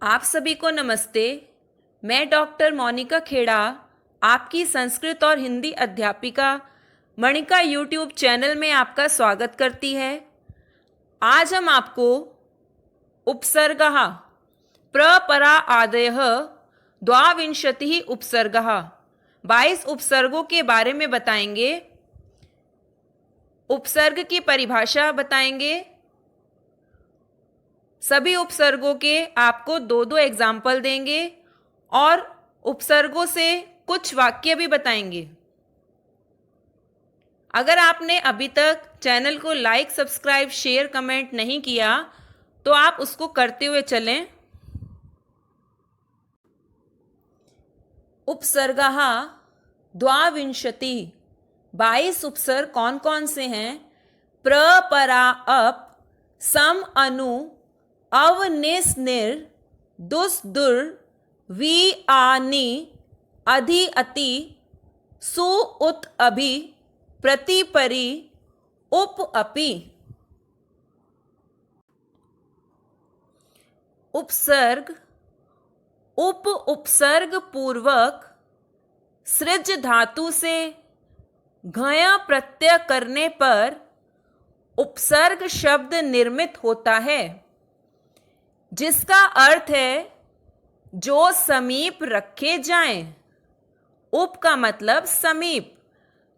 आप सभी को नमस्ते। मैं डॉक्टर मोनिका खेड़ा, आपकी संस्कृत और हिंदी अध्यापिका मणिका यूट्यूब चैनल में आपका स्वागत करती है। आज हम आपको उपसर्गः प्रपरा आदयः द्वाविंशतिः उपसर्गः 22 उपसर्गों के बारे में बताएंगे। उपसर्ग की परिभाषा बताएंगे। सभी उपसर्गों के आपको दो दो एग्जाम्पल देंगे और उपसर्गों से कुछ वाक्य भी बताएंगे। अगर आपने अभी तक चैनल को लाइक, सब्सक्राइब, शेयर, कमेंट नहीं किया तो आप उसको करते हुए चलें। उपसर्गः द्वाविंशति 22 उपसर्ग कौन कौन से हैं? प्र, परा, अप, सम, अनु, अव, निस, निर, दुस, दुर, वी, आ, नि, अधि, अति, सु, उत, अभि, प्रति, परि, उप, अपि। उपसर्ग उप उपसर्ग पूर्वक सृज धातु से घय प्रत्यय करने पर उपसर्ग शब्द निर्मित होता है, जिसका अर्थ है जो समीप रखे जाएं। उप का मतलब समीप,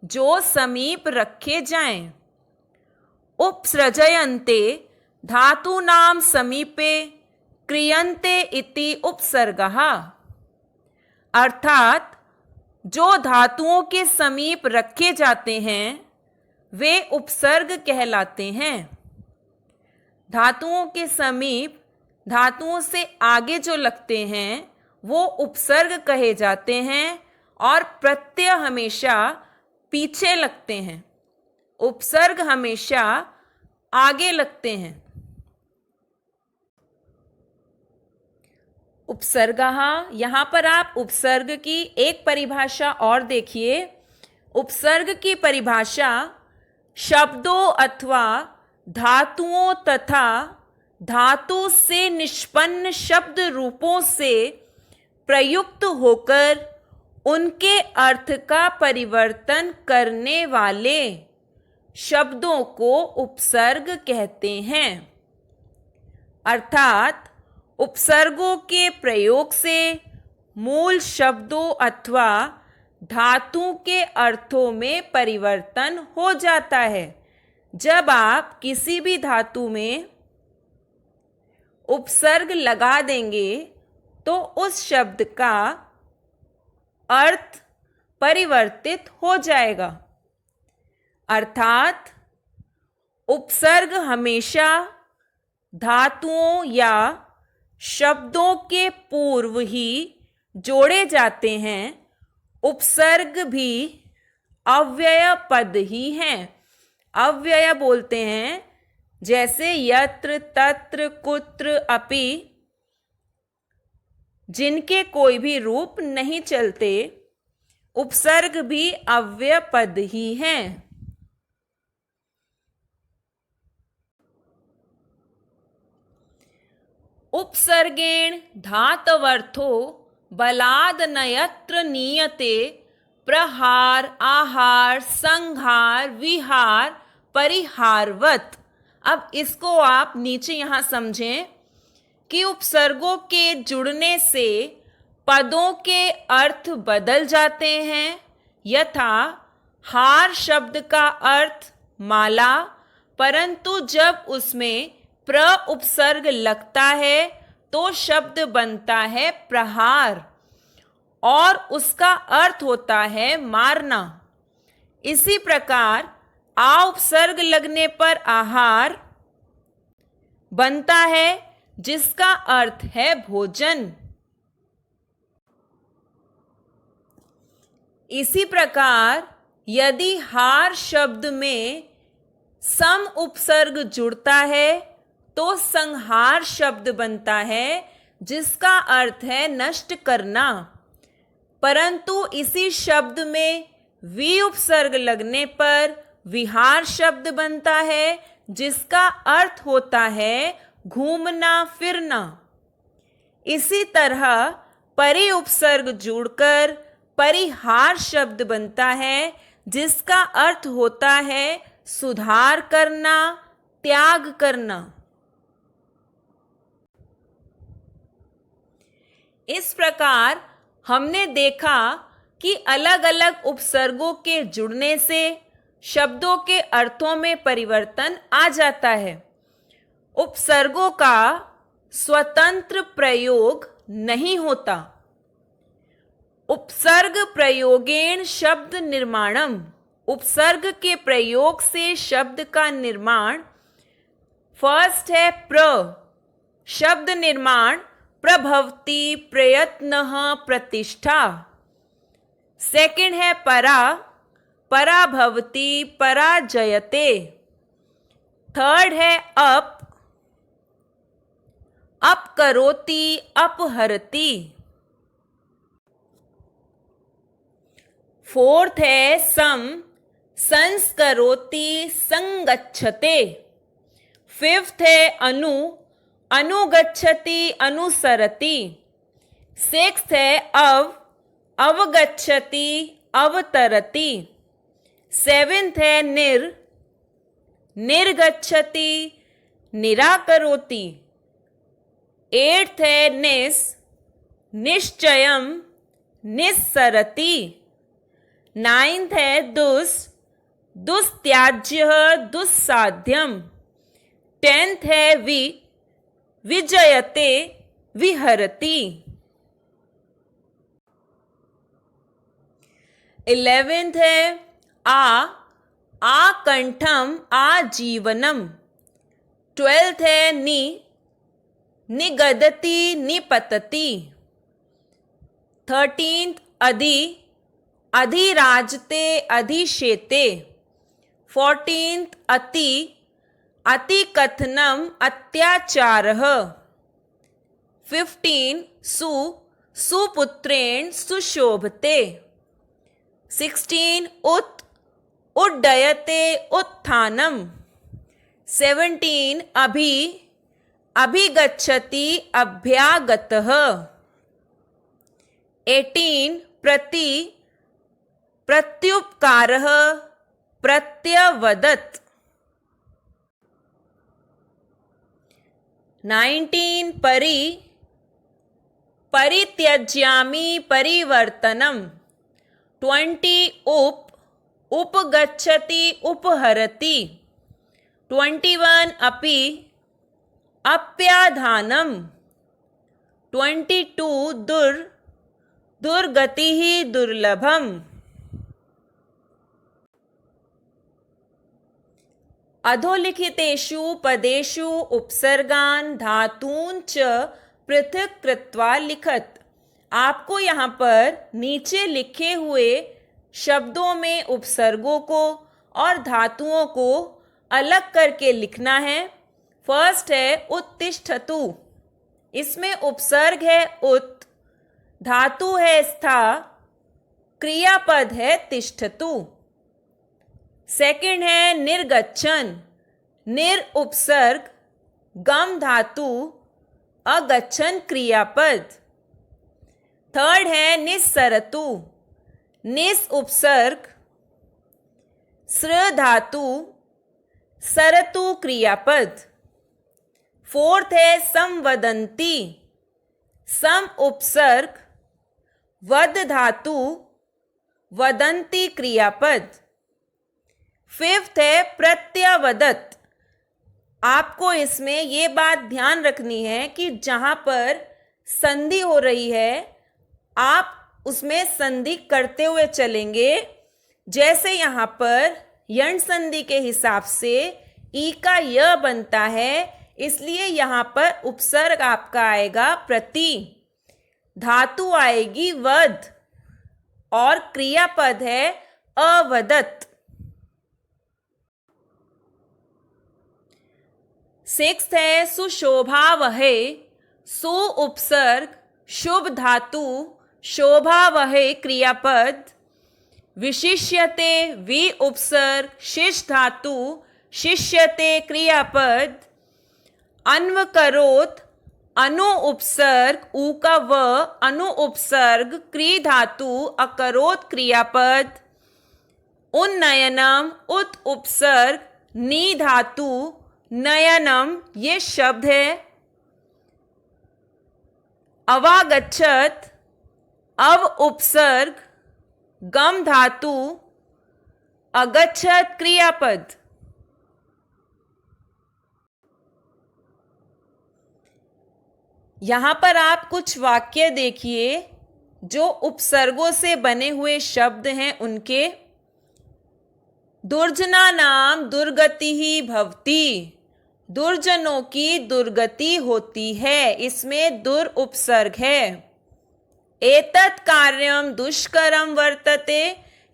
जो समीप रखे जाएं। उपसृजयन्ते धातूनां समीपे क्रियन्ते इति उपसर्गः। अर्थात जो धातुओं के समीप रखे जाते हैं वे उपसर्ग कहलाते हैं। धातुओं के समीप, धातुओं से आगे जो लगते हैं वो उपसर्ग कहे जाते हैं और प्रत्यय हमेशा पीछे लगते हैं। उपसर्ग हमेशा आगे लगते हैं। उपसर्गः, यहाँ पर आप उपसर्ग की एक परिभाषा और देखिए। उपसर्ग की परिभाषा शब्दों अथवा धातुओं तथा धातु से निष्पन्न शब्द रूपों से प्रयुक्त होकर उनके अर्थ का परिवर्तन करने वाले शब्दों को उपसर्ग कहते हैं। अर्थात उपसर्गों के प्रयोग से मूल शब्दों अथवा धातु के अर्थों में परिवर्तन हो जाता है। जब आप किसी भी धातु में उपसर्ग लगा देंगे तो उस शब्द का अर्थ परिवर्तित हो जाएगा। अर्थात उपसर्ग हमेशा धातुओं या शब्दों के पूर्व ही जोड़े जाते हैं। उपसर्ग भी अव्यय पद ही हैं। अव्यय बोलते हैं जैसे यत्र, तत्र, कुत्र, अपि, जिनके कोई भी रूप नहीं चलते। उपसर्ग भी अव्यय पद ही हैं। उपसर्गेण धातवर्थो बलाद नयत्र नीयते प्रहार, आहार, संहार, विहार, परिहारवत। अब इसको आप नीचे यहाँ समझें कि उपसर्गों के जुड़ने से पदों के अर्थ बदल जाते हैं। यथा हार शब्द का अर्थ माला, परंतु जब उसमें प्र उपसर्ग लगता है तो शब्द बनता है प्रहार और उसका अर्थ होता है मारना। इसी प्रकार आ उपसर्ग लगने पर आहार बनता है जिसका अर्थ है भोजन। इसी प्रकार यदि हार शब्द में सम उपसर्ग जुड़ता है तो संहार शब्द बनता है जिसका अर्थ है नष्ट करना। परंतु इसी शब्द में वी उपसर्ग लगने पर विहार शब्द बनता है जिसका अर्थ होता है घूमना फिरना। इसी तरह परि उपसर्ग जुड़कर परिहार शब्द बनता है, जिसका अर्थ होता है सुधार करना, त्याग करना। इस प्रकार हमने देखा कि अलग अलग उपसर्गों के जुड़ने से शब्दों के अर्थों में परिवर्तन आ जाता है। उपसर्गों का स्वतंत्र प्रयोग नहीं होता। उपसर्ग प्रयोगेण शब्द निर्माणम, उपसर्ग के प्रयोग से शब्द का निर्माण। फर्स्ट है प्र, शब्द निर्माण प्रभवती, प्रयत्नः, प्रतिष्ठा। सेकंड है परा, पराभवती, पराजयते। थर्ड है अप, अपकरोति, अपहरति। फोर्थ है सम, संस्करोति, संगच्छते। फिफ्थ है अनु, अनुगच्छति, अनुसरति। सिक्स्थ है अव, अवगच्छति, अवतरति। सेवेंथ है निर, निर्गच्छति, निराकरोति। एट्थ है निस, निश्चयम, निस्सरति। नाइन्थ है दुस, दुस्त्याज्य, दुस्साध्यम। टेंथ है वि, विजयते, विहरति। 11th है आकंठम, आजीवनम। 12th है निगदति, निपतति। 13th अधि, अधिराजते, अधिशेते। 14th अति, अतिकथनम, अत्याचारः। 15 सुपुत्रेण, सुशोभते। 16 उड्डयते, उत्थानम। 17 अभिगच्छति, अभ्यागतः। 18 प्रत्युपकारः, प्रत्यवदत्। 19 परित्यज्यामि, परिवर्तनम। 20 उपगच्छति, उपहरति। 21 अप्याधानम। 22 दुर्गतिः, दुर्लभम। अधोलिखितेषु पदेषु उपसर्गान् धातून् च पृथक् कृत्वा लिखत। आपको यहाँ पर नीचे लिखे हुए शब्दों में उपसर्गों को और धातुओं को अलग करके लिखना है। फर्स्ट है उत्तिष्ठतु, इसमें उपसर्ग है उत, धातु है स्था, क्रियापद है तिष्ठतु। सेकंड है निर्गच्छन, निर उपसर्ग, गम धातु, अगच्छन क्रियापद। थर्ड है निस्सरतु, निस उपसर्ग, स्र धातु, सरतु क्रियापद। फोर्थ है संवदंती, सम उपसर्ग, वद धातु, वदंती क्रियापद। फिफ्थ है प्रत्यवदत। आपको इसमें ये बात ध्यान रखनी है कि जहाँ पर संधि हो रही है आप उसमें संधि करते हुए चलेंगे। जैसे यहाँ पर यण संधि के हिसाब से ई का य बनता है, इसलिए यहाँ पर उपसर्ग आपका आएगा प्रति, धातु आएगी वद और क्रियापद है अवदत। सिक्स्थ है सुशोभावहे, सु उपसर्ग, शुभ धातु, शोभावहे क्रियापद। विशिष्यते, वि उपसर्ग, शिष धातु, शिष्यते क्रियापद। अन्वकरोत, अनु उपसर्ग उ का व, अनु उपसर्ग क्री धातु अकरोत् क्रियापद, उन्नयनम उत उपसर्ग नी धातु नयनम ये शब्द है। अवागच्छत अव उपसर्ग गम धातु अगच्छत क्रियापद। यहां पर आप कुछ वाक्य देखिए जो उपसर्गों से बने हुए शब्द हैं उनके। दुर्जना नाम दुर्गति ही भवती, दुर्जनों की दुर्गति होती है, इसमें दुर उपसर्ग है। एतत् कार्यम दुष्करम वर्तते,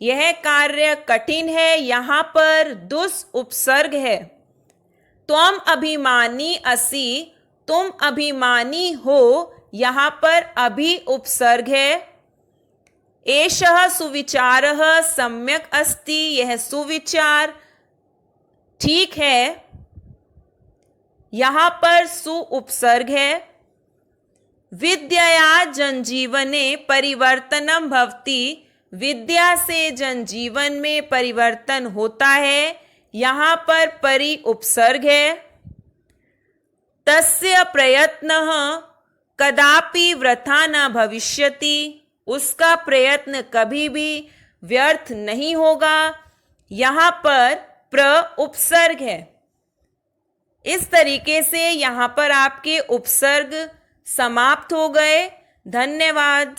यह कार्य कठिन है, यहां पर दुस उपसर्ग है। त्वम अभिमानी असि, तुम अभिमानी हो, यहां पर अभि उपसर्ग है। एषः सुविचारः सम्यक् अस्ति, यह सुविचार ठीक है, यहां पर सु उपसर्ग है। विद्यया जनजीवने परिवर्तनम भवति, विद्या से जनजीवन में परिवर्तन होता है, यहां पर परि उपसर्ग है। तस्य प्रयत्नः कदापि वृथा न भविष्यति, उसका प्रयत्न कभी भी व्यर्थ नहीं होगा, यहां पर प्र उपसर्ग है। इस तरीके से यहां पर आपके उपसर्ग समाप्त हो गए। धन्यवाद।